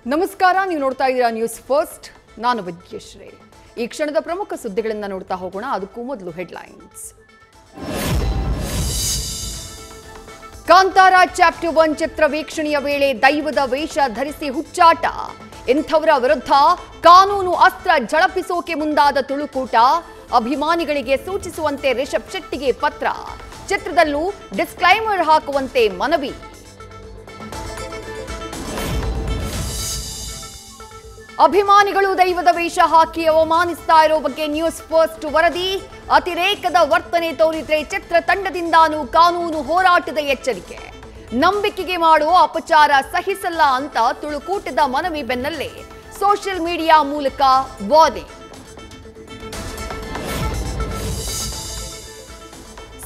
ನಮಸ್ಕಾರ, ನೀವು ನೋಡ್ತಾ ಇದ್ದೀರಾ ನ್ಯೂಸ್ ಫಸ್ಟ್. ನಾನು ವಿದ್ಯಶ್ರೀ. ಈ ಕ್ಷಣದ ಪ್ರಮುಖ ಸುದ್ದಿಗಳನ್ನು ನೋಡ್ತಾ ಹೋಗೋಣ. ಅದಕ್ಕೂ ಮೊದಲು ಹೆಡ್ಲೈನ್ಸ್. ಕಾಂತಾರ ಚಾಪ್ಟರ್ 1 ಚಿತ್ರ ವೀಕ್ಷಣೆಯ ವೇಳೆ ದೈವದ ವೇಷ ಧರಿಸಿ ಹುಚ್ಚಾಟ, ಇಂಥವರ ವಿರುದ್ಧ ಕಾನೂನು ಅಸ್ತ್ರ ಝಳಪಿಸೋಕೆ ಮುಂದಾದ ತುಳುಕೂಟ, ಅಭಿಮಾನಿಗಳಿಗೆ ಸೂಚಿಸುವಂತೆ ರಿಷಬ್ ಶೆಟ್ಟಿಗೆ ಪತ್ರ, ಚಿತ್ರದಲ್ಲೂ ಡಿಸ್ಕ್ಲೈಮರ್ ಹಾಕುವಂತೆ ಮನವಿ. ಅಭಿಮಾನಿಗಳು ದೈವದ ವೇಷ ಹಾಕಿ ಅವಮಾನಿಸ್ತಾ ಇರೋ ಬಗ್ಗೆ ನ್ಯೂಸ್ ಫಸ್ಟ್ ವರದಿ. ಅತಿರೇಕದ ವರ್ತನೆ ತೋರಿದ್ರೆ ಚಿತ್ರತಂಡದಿಂದಾನು ಕಾನೂನು ಹೋರಾಟದ ಎಚ್ಚರಿಕೆ. ನಂಬಿಕೆಗೆ ಮಾಡುವ ಅಪಚಾರ ಸಹಿಸಲ್ಲ ಅಂತ ತುಳುಕೂಟದ ಮನವಿ ಬೆನ್ನಲ್ಲೇ ಸೋಷಿಯಲ್ ಮೀಡಿಯಾ ಮೂಲಕ ವಾರ್ನಿಂಗ್.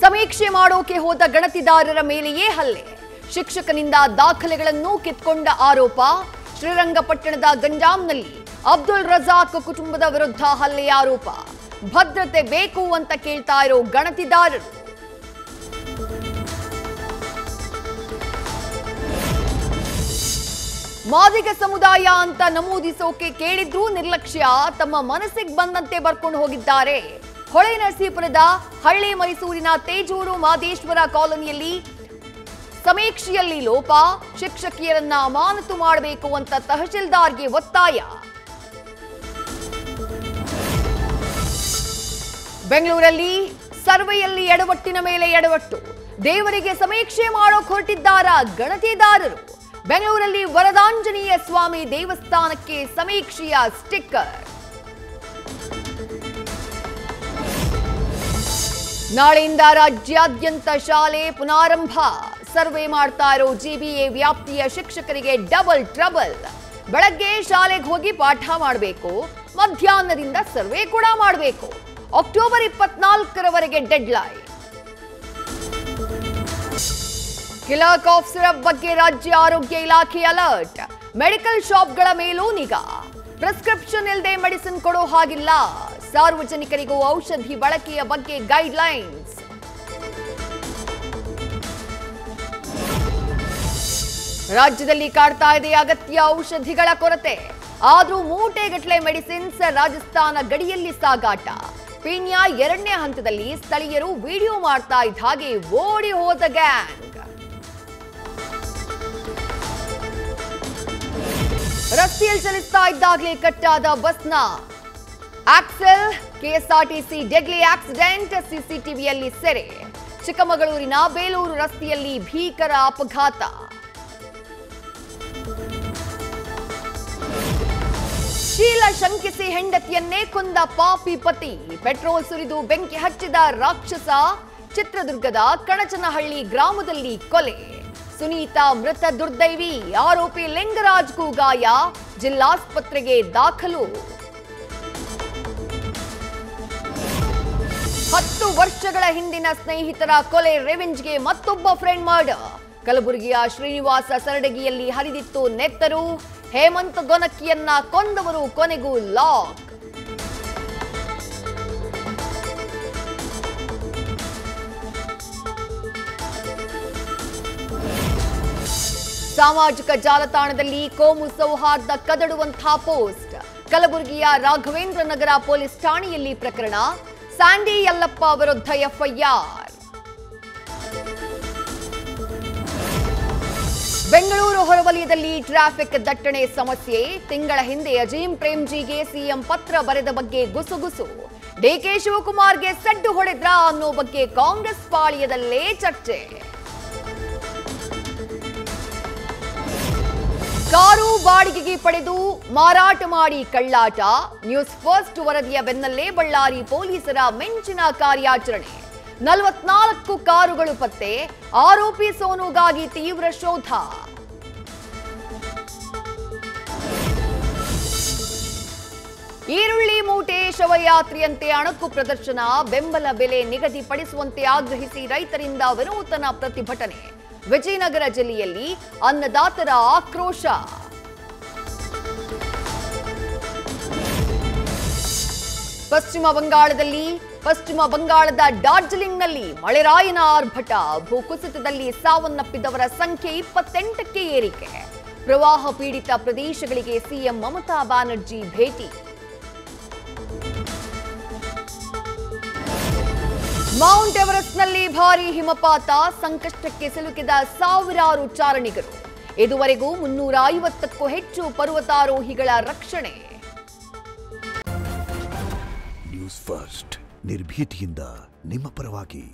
ಸಮೀಕ್ಷೆ ಮಾಡೋಕೆ ಹೋದ ಗಣತಿದಾರರ ಮೇಲೆಯೇ ಹಲ್ಲೆ, ಶಿಕ್ಷಕನಿಂದ ದಾಖಲೆಗಳನ್ನು ಕಿತ್ಕೊಂಡ ಆರೋಪ. ಶ್ರೀರಂಗಪಟ್ಟಣದ ಗಂಜಾಂನಲ್ಲಿ ಅಬ್ದುಲ್ ರಜಾಕ್ ಕುಟುಂಬದ ವಿರುದ್ಧ ಹಲ್ಲೆ ಆರೋಪ. ಭದ್ರತೆ ಬೇಕು ಅಂತ ಕೇಳ್ತಾ ಇರೋ ಗಣತಿದಾರರು. ಮಾದಿಗ ಸಮುದಾಯ ಅಂತ ನಮೂದಿಸೋಕೆ ಕೇಳಿದ್ರೂ ನಿರ್ಲಕ್ಷ್ಯ, ತಮ್ಮ ಮನಸ್ಸಿಗೆ ಬಂದಂತೆ ಬರ್ಕೊಂಡು ಹೋಗಿದ್ದಾರೆ. ಹೊಳೆನರಸೀಪುರದ ಹಳ್ಳಿ ಮೈಸೂರಿನ ತೇಜೂರು ಮಾದೇಶ್ವರ ಕಾಲೋನಿಯಲ್ಲಿ ಸಮೀಕ್ಷೆಯಲ್ಲಿ ಲೋಪ, ಶಿಕ್ಷಕಿಯರನ್ನ ಅಮಾನತು ಮಾಡಬೇಕು ಅಂತ ತಹಶೀಲ್ದಾರ್ಗೆ ಒತ್ತಾಯ. ಬೆಂಗಳೂರಲ್ಲಿ ಸರ್ವೆಯಲ್ಲಿ ಎಡವಟ್ಟಿನ ಮೇಲೆ ಎಡವಟ್ಟು, ದೇವರಿಗೆ ಸಮೀಕ್ಷೆ ಮಾಡೋಕ್ ಹೊರಟಿದ್ದಾರ ಗಣತಿದಾರರು. ಬೆಂಗಳೂರಲ್ಲಿ ವರದಾಂಜನೇಯ ಸ್ವಾಮಿ ದೇವಸ್ಥಾನಕ್ಕೆ ಸಮೀಕ್ಷೆಯ ಸ್ಟಿಕ್ಕರ್. ನಾಳೆಯಿಂದ ರಾಜ್ಯಾದ್ಯಂತ ಶಾಲೆ ಪುನಾರಂಭ, ಸರ್ವೆ ಮಾಡ್ತಾ ಇರೋ ಜಿಬಿಎ ವ್ಯಾಪ್ತಿಯ ಶಿಕ್ಷಕರಿಗೆ ಡಬಲ್ ಟ್ರಬಲ್. ಬೆಳಗ್ಗೆ ಶಾಲೆಗೆ ಹೋಗಿ ಪಾಠ ಮಾಡಬೇಕು, ಮಧ್ಯಾಹ್ನದಿಂದ ಸರ್ವೆ ಕೂಡ ಮಾಡಬೇಕು. ಅಕ್ಟೋಬರ್ 24ರವರೆಗೆ ಡೆಡ್ಲೈನ್. ಕಿಲರ್ ಕಾಫ್ ಸಿರಪ್ ಬಗ್ಗೆ ರಾಜ್ಯ ಆರೋಗ್ಯ ಇಲಾಖೆ ಅಲರ್ಟ್, ಮೆಡಿಕಲ್ ಶಾಪ್ಗಳ ಮೇಲೂ ನಿಗಾ. ಪ್ರಿಸ್ಕ್ರಿಪ್ಷನ್ ಇಲ್ಲದೆ ಮೆಡಿಸಿನ್ ಕೊಡೋ ಹಾಗಿಲ್ಲ, ಸಾರ್ವಜನಿಕರಿಗೂ ಔಷಧಿ ಬಳಕೆಯ ಬಗ್ಗೆ ಗೈಡ್ಲೈನ್ಸ್. ರಾಜ್ಯದಲ್ಲಿ ಕಾಡ್ತಾ ಇದೆ ಅಗತ್ಯ ಔಷಧಿಗಳ ಕೊರತೆ, ಆದ್ರೂ ಮೂಟೆಗಟ್ಟಲೆ ಮೆಡಿಸಿನ್ಸ್ ರಾಜಸ್ಥಾನ ಗಡಿಯಲ್ಲಿ ಸಾಗಾಟ. ಪೀಣ್ಯ 2ನೇ ಹಂತದಲ್ಲಿ ಸ್ಥಳೀಯರು ವಿಡಿಯೋ ಮಾಡ್ತಾ ಇದ್ದ ಹಾಗೆ ಓಡಿ ಹೋದ ಗ್ಯಾಂಗ್. ರಸ್ತೆಯಲ್ಲಿ ಚಲಿಸ್ತಾ ಇದ್ದಾಗಲೇ ಕಟ್ಟಾದ ಬಸ್ನ ಆಕ್ಸೆಲ್, ಕೆಎಸ್ಆರ್ಟಿಸಿ ಡೆಡ್ಲಿ ಆಕ್ಸಿಡೆಂಟ್, ಸಿಸಿಟಿವಿಯಲ್ಲಿ ಸೆರೆ. ಚಿಕ್ಕಮಗಳೂರಿನ ಬೇಲೂರು ರಸ್ತೆಯಲ್ಲಿ ಭೀಕರ ಅಪಘಾತ. ಶೀಲ ಶಂಕಿಸಿ ಹೆಂಡತಿಯನ್ನೇ ಕೊಂದ ಪಾಪಿ ಪತಿ, ಪೆಟ್ರೋಲ್ ಸುರಿದು ಬೆಂಕಿ ಹಚ್ಚಿದ ರಾಕ್ಷಸ. ಚಿತ್ರದುರ್ಗದ ಕಣಚನಹಳ್ಳಿ ಗ್ರಾಮದಲ್ಲಿ ಕೊಲೆ. ಸುನೀತಾ ಮೃತ ದುರ್ದೈವಿ, ಆರೋಪಿ ಲಿಂಗರಾಜ್ಗೂ ಗಾಯ, ಜಿಲ್ಲಾಸ್ಪತ್ರೆಗೆ ದಾಖಲು. 10 ವರ್ಷಗಳ ಹಿಂದಿನ ಸ್ನೇಹಿತರ ಕೊಲೆ ರೆವೆಂಜ್ಗೆ ಮತ್ತೊಬ್ಬ ಫ್ರೆಂಡ್ ಮರ್ಡರ್. ಕಲಬುರಗಿಯ ಶ್ರೀನಿವಾಸ ಸರಡಗಿಯಲ್ಲಿ ಹರಿದಿತ್ತು ನೆತ್ತರು. ಹೇಮಂತ್ ಗೊನಕ್ಕಿಯನ್ನ ಕೊಂದವರು ಕೊನೆಗೂ ಲಾಕ್. ಸಾಮಾಜಿಕ ಜಾಲತಾಣದಲ್ಲಿ ಕೋಮು ಸೌಹಾರ್ದ ಕದಡುವಂತಹ ಪೋಸ್ಟ್. ಕಲಬುರಗಿಯ ರಾಘವೇಂದ್ರ ನಗರ ಪೊಲೀಸ್ ಠಾಣೆಯಲ್ಲಿ ಪ್ರಕರಣ. ಸ್ಯಾಂಡಿ ಯಲ್ಲಪ್ಪ ವಿರುದ್ಧ ಎಫ್ಐಆರ್. ಬೆಂಗಳೂರು ಹೊರವಲಯದಲ್ಲಿ ಟ್ರಾಫಿಕ್ ದಟ್ಟಣೆ ಸಮಸ್ಯೆ. ತಿಂಗಳ ಹಿಂದೆ ಅಜೀಂ ಪ್ರೇಮ್ಜಿಗೆ ಸಿಎಂ ಪತ್ರ ಬರೆದ ಬಗ್ಗೆ ಗುಸುಗುಸು. ಡಿಕೆ ಶಿವಕುಮಾರ್ಗೆ ಸಡ್ಡು ಹೊಡೆದ್ರ ಅನ್ನೋ ಬಗ್ಗೆ ಕಾಂಗ್ರೆಸ್ ಪಾಳ್ಯದಲ್ಲೇ ಚರ್ಚೆ. ಕಾರು ಬಾಡಿಗೆಗೆ ಪಡೆದು ಮಾರಾಟ ಮಾಡಿ ಕಳ್ಳಾಟ. ನ್ಯೂಸ್ ಫಸ್ಟ್ ವರದಿಯ ಬೆನ್ನಲ್ಲೇ ಬಳ್ಳಾರಿ ಪೊಲೀಸರ ಮಿಂಚಿನ ಕಾರ್ಯಾಚರಣೆ. 44 ಕಾರುಗಳು ಪತ್ತೆ, ಆರೋಪಿ ಸೋನುಗಾಗಿ ತೀವ್ರ ಶೋಧ. ಈರುಳ್ಳಿ ಮೂಟೆ ಶವಯಾತ್ರೆಯಂತೆ ಅಣಕು ಪ್ರದರ್ಶನ. ಬೆಂಬಲ ಬೆಲೆ ನಿಗದಿಪಡಿಸುವಂತೆ ಆಗ್ರಹಿಸಿ ರೈತರಿಂದ ವಿನೂತನ ಪ್ರತಿಭಟನೆ. ವಿಜಯನಗರ ಜಿಲ್ಲೆಯಲ್ಲಿ ಅನ್ನದಾತರ ಆಕ್ರೋಶ. ಪಶ್ಚಿಮ ಬಂಗಾಳದ ಡಾರ್ಜಿಲಿಂಗ್ನಲ್ಲಿ ಮಳೆರಾಯನ ಆರ್ಭಟ. ಭೂಕುಸಿತದಲ್ಲಿ ಸಾವನ್ನಪ್ಪಿದವರ ಸಂಖ್ಯೆ 28ಕ್ಕೆ ಏರಿಕೆ. ಪ್ರವಾಹ ಪೀಡಿತ ಪ್ರದೇಶಗಳಿಗೆ ಸಿಎಂ ಮಮತಾ ಬ್ಯಾನರ್ಜಿ ಭೇಟಿ. ಮೌಂಟ್ ಎವರೆಸ್ಟ್ನಲ್ಲಿ ಭಾರೀ ಹಿಮಪಾತ, ಸಂಕಷ್ಟಕ್ಕೆ ಸಿಲುಕಿದ ಸಾವಿರಾರು ಚಾರಣಿಗರು. ಇದುವರೆಗೂ 350ಕ್ಕೂ ಹೆಚ್ಚು ಪರ್ವತಾರೋಹಿಗಳ ರಕ್ಷಣೆ. ನ್ಯೂಸ್ ಫಸ್ಟ್ ನಿರ್ಭೀತಿಯಿಂದ ನಿಮ್ಮ ಪರವಾಗಿ.